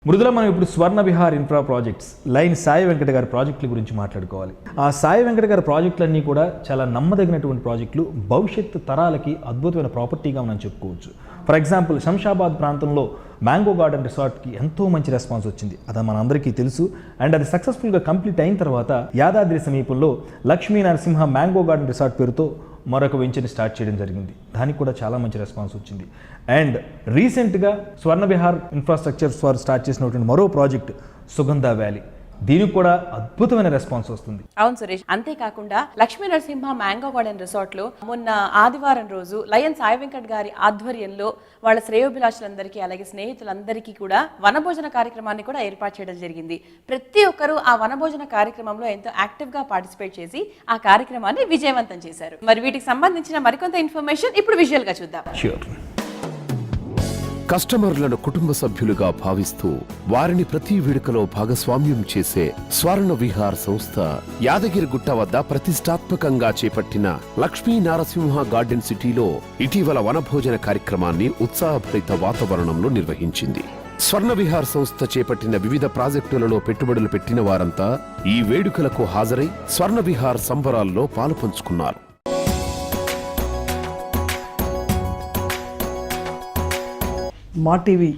మృదుల మనం ఇప్పుడు స్వర్ణ Vihar infra projects line Sai Venkata గారి ప్రాజెక్టుల గురించి మాట్లాడుకోవాలి. ఆ సాయి వెంకట గారి ప్రాజెక్టులన్నీ కూడా చాలా నమ్మదగినటువంటి ప్రాజెక్టులు, భవిష్యత్తు తరాలకి అద్భుతమైన ప్రాపర్టీగా మనం చెప్పుకోవచ్చు. ఫర్ ఎగ్జాంపుల్ శంషాబాద్ ప్రాంతంలో మ్యాంగో గార్డెన్ రిసార్ట్కి ఎంతో మంచి రెస్పాన్స్ వచ్చింది, అది మనందరికీ తెలుసు. అండ్ అది సక్సెస్ఫుల్గా కంప్లీట్ అయిన తర్వాత యాదాద్రి సమీపంలో Lakshmi Narasimha mango garden resort పేరుతో మరొక వెంచర్ని స్టార్ట్ చేయడం జరిగింది. దానికి కూడా చాలా మంచి రెస్పాన్స్ వచ్చింది. అండ్ రీసెంట్గా స్వర్ణ విహార్ ఇన్ఫ్రాస్ట్రక్చర్స్ వారు స్టార్ట్ చేసినటువంటి మరో ప్రాజెక్ట్ సుగంధ వ్యాలీ, దీనికి కూడా అద్భుతమైన రెస్పాన్స్ వస్తుంది. అవును సురేష్, అంతేకాకుండా Lakshmi Narasimha mango garden resort లో మొన్న ఆదివారం రోజు లయన్ సాయి వెంకట్ గారి ఆధ్వర్యంలో వాళ్ళ శ్రేయోభిలాషులందరికీ అలాగే స్నేహితులందరికీ కూడా వనభోజన కార్యక్రమాన్ని కూడా ఏర్పాటు చేయడం జరిగింది. ప్రతి ఒక్కరూ ఆ వనభోజన కార్యక్రమంలో ఎంతో యాక్టివ్ గా పార్టిసిపేట్ చేసి ఆ కార్యక్రమాన్ని విజయవంతం చేశారు. మరి వీటికి సంబంధించిన మరికొంత ఇన్ఫర్మేషన్ ఇప్పుడు విజువల్ గా చూద్దాం. ష్యూర్. కస్టమర్లను కుటుంబ సభ్యులుగా భావిస్తూ వారిని ప్రతి వేడుకలో భాగస్వామ్యం చేసే స్వర్ణ విహార్ సంస్థ యాదగిరిగుట్ట వద్ద ప్రతిష్టాత్మకంగా చేపట్టిన లక్ష్మీ నారసింహ గార్డెన్ సిటీలో ఇటీవల వనభోజన కార్యక్రమాన్ని ఉత్సాహభరిత వాతావరణంలో నిర్వహించింది. స్వర్ణ విహార్ సంస్థ చేపట్టిన వివిధ ప్రాజెక్టులలో పెట్టుబడులు పెట్టిన వారంతా ఈ వేడుకలకు హాజరై స్వర్ణ విహార్ సంబరాల్లో పాలుపంచుకున్నారు. మా టీవీ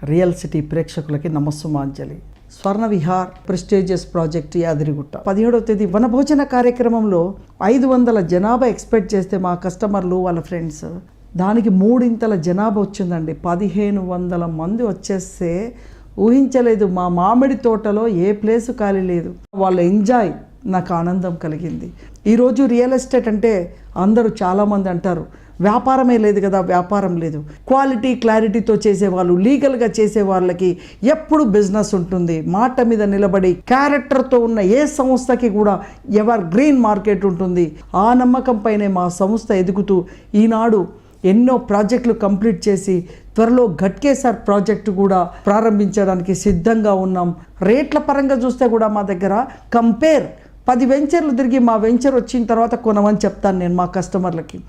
రియల్ సిటీ ప్రేక్షకులకి నమస్సుమాంజలి. స్వర్ణ విహార్ ప్రెస్టీజియస్ ప్రాజెక్ట్ యాదగిరిగుట్ట 17వ తేదీ వనభోజన కార్యక్రమంలో 500 జనాభా ఎక్స్పెక్ట్ చేస్తే మా కస్టమర్లు వాళ్ళ ఫ్రెండ్స్ దానికి 3 జనాభా వచ్చిందండి. 1500 మంది వచ్చేస్తే ఊహించలేదు. మా మామిడి తోటలో ఏ ప్లేసు ఖాళీ లేదు. వాళ్ళ ఎంజాయ్ నాకు ఆనందం కలిగింది. ఈరోజు రియల్ ఎస్టేట్ అంటే అందరూ చాలామంది అంటారు వ్యాపారమే లేదు కదా, వ్యాపారం లేదు. క్వాలిటీ క్లారిటీతో చేసేవాళ్ళు, లీగల్గా చేసే వాళ్ళకి ఎప్పుడు బిజినెస్ ఉంటుంది. మాట మీద నిలబడి క్యారెక్టర్తో ఉన్న ఏ సంస్థకి కూడా ఎవర్ గ్రీన్ మార్కెట్ ఉంటుంది. ఆ నమ్మకం పైనే మా సంస్థ ఎదుగుతూ ఈనాడు ఎన్నో ప్రాజెక్టులు కంప్లీట్ చేసి త్వరలో ఘట్కేసర్ ప్రాజెక్టు కూడా ప్రారంభించడానికి సిద్ధంగా ఉన్నాం. రేట్ల పరంగా చూస్తే కూడా మా దగ్గర 10 వెంచర్లు తిరిగి మా వెంచర్ వచ్చిన తర్వాత కొనమని చెప్తాను నేను మా కస్టమర్లకి.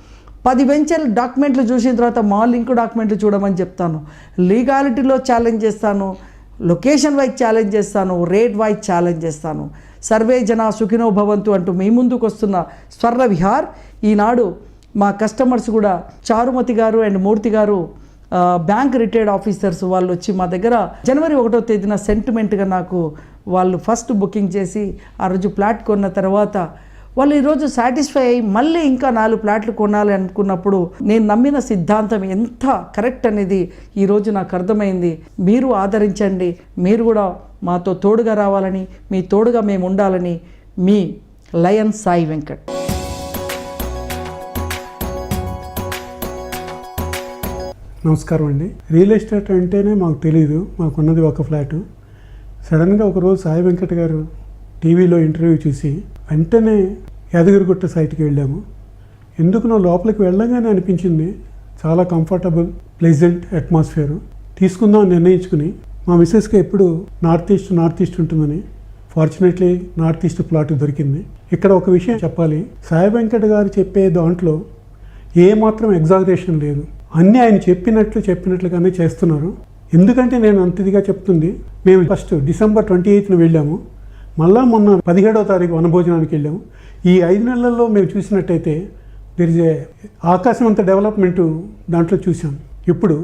10 వెంచర్లు డాక్యుమెంట్లు చూసిన తర్వాత మా లింక్ డాక్యుమెంట్లు చూడమని చెప్తాను. లీగాలిటీలో ఛాలెంజ్ చేస్తాను, లొకేషన్ వైజ్ ఛాలెంజ్ చేస్తాను, రేట్ వైజ్ ఛాలెంజ్ చేస్తాను. సర్వే జన సుఖినో భవంతు అంటూ మీ ముందుకు వస్తున్న స్వర్ణ విహార్ ఈనాడు మా కస్టమర్స్ కూడా చారుమతి గారు అండ్ మూర్తి గారు బ్యాంక్ రిటైర్డ్ ఆఫీసర్స్ వాళ్ళు వచ్చి మా దగ్గర జనవరి 1వ తేదీన సెంటిమెంట్గా నాకు వాళ్ళు ఫస్ట్ బుకింగ్ చేసి ఆ రోజు ప్లాట్ కొన్న తర్వాత వాళ్ళు ఈరోజు సాటిస్ఫై అయ్యి మళ్ళీ ఇంకా 4 ప్లాట్లు కొనాలి అనుకున్నప్పుడు నేను నమ్మిన సిద్ధాంతం ఎంత కరెక్ట్ అనేది ఈరోజు నాకు అర్థమైంది. మీరు ఆదరించండి, మీరు కూడా మాతో తోడుగా రావాలని, మీ తోడుగా మేము ఉండాలని మీ లయన్ సాయి వెంకట్. నమస్కారం అండి. రియల్ ఎస్టేట్ అంటేనే మాకు తెలియదు, మాకున్నది ఒక ఫ్లాటు. సడన్గా ఒకరోజు సాయి వెంకట్ గారు టీవీలో ఇంటర్వ్యూ చూసి వెంటనే యాదగిరిగుట్ట సైట్కి వెళ్ళాము. ఎందుకునో లోపలికి వెళ్ళగానే అనిపించింది చాలా కంఫర్టబుల్ ప్లెజెంట్ అట్మాస్ఫియర్. తీసుకుందాం అని నిర్ణయించుకుని మా మిస్సెస్కి ఎప్పుడు నార్త్ ఈస్ట్ ఉంటుందని ఫార్చునేట్లీ నార్త్ ఈస్ట్ ప్లాట్ దొరికింది. ఇక్కడ ఒక విషయం చెప్పాలి, సాయి వెంకట్ గారు చెప్పే దాంట్లో ఏమాత్రం ఎగ్జాగరేషన్ లేదు. అన్నీ ఆయన చెప్పినట్లుగానే చేస్తున్నారు. ఎందుకంటే నేను అంతదిగా చెప్తుంది, మేము ఫస్ట్ డిసెంబర్ 28న వెళ్ళాము, మళ్ళా మొన్న 17వ తారీఖు వనభోజనానికి వెళ్ళాము. ఈ 5 నెలల్లో మేము చూసినట్టయితే దెర్ ఇస్ ఏ ఆకాశం అంత డెవలప్మెంటు దాంట్లో చూసాం. ఇప్పుడు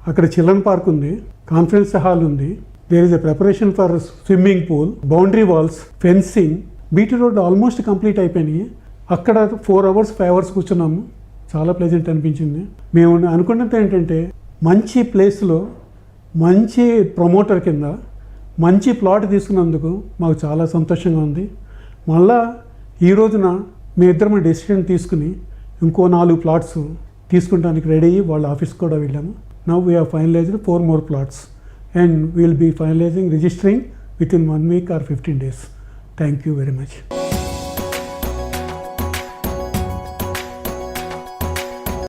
అక్కడ చిల్డ్రన్ పార్క్ ఉంది, కాన్ఫరెన్స్ హాల్ ఉంది, there is a preparation for swimming pool, boundary walls, fencing, BT road almost complete అయిపోయినాయి. అక్కడ 4 అవర్స్ 5 అవర్స్ కూర్చున్నాము. చాలా ప్లెజెంట్ అనిపించింది. మేము అనుకున్నది ఏంటంటే మంచి ప్లేస్లో మంచి ప్రమోటర్ కింద మంచి ప్లాట్ తీసుకున్నందుకు మాకు చాలా సంతోషంగా ఉంది. మళ్ళా ఈ రోజున మీ ఇద్దరం డెసిషన్ తీసుకుని ఇంకో 4 ప్లాట్స్ తీసుకుంటానికి రెడీ అయ్యి వాళ్ళ ఆఫీస్కి కూడా వెళ్ళాము. Now we have finalized 4 more plots and we will be finalizing registering within 1 week or 15 days. Thank you very much.